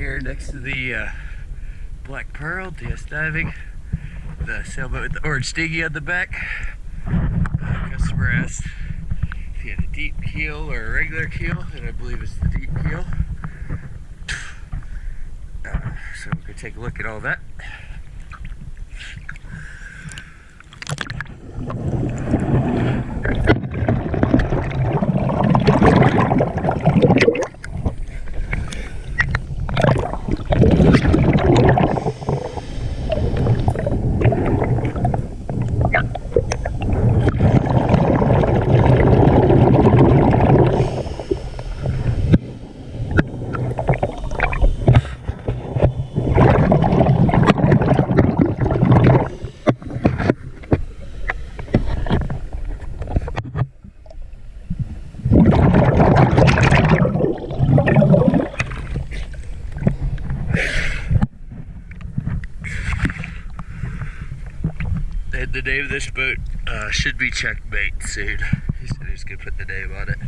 here next to the Black Pearl, DS Diving, the sailboat with the orange Dingy on the back. Customer asked if he had a deep keel or a regular keel, and I believe it's the deep keel. So we're going to take a look at all that. And the name of this boat should be Checkmate soon. He said he was going to put the name on it.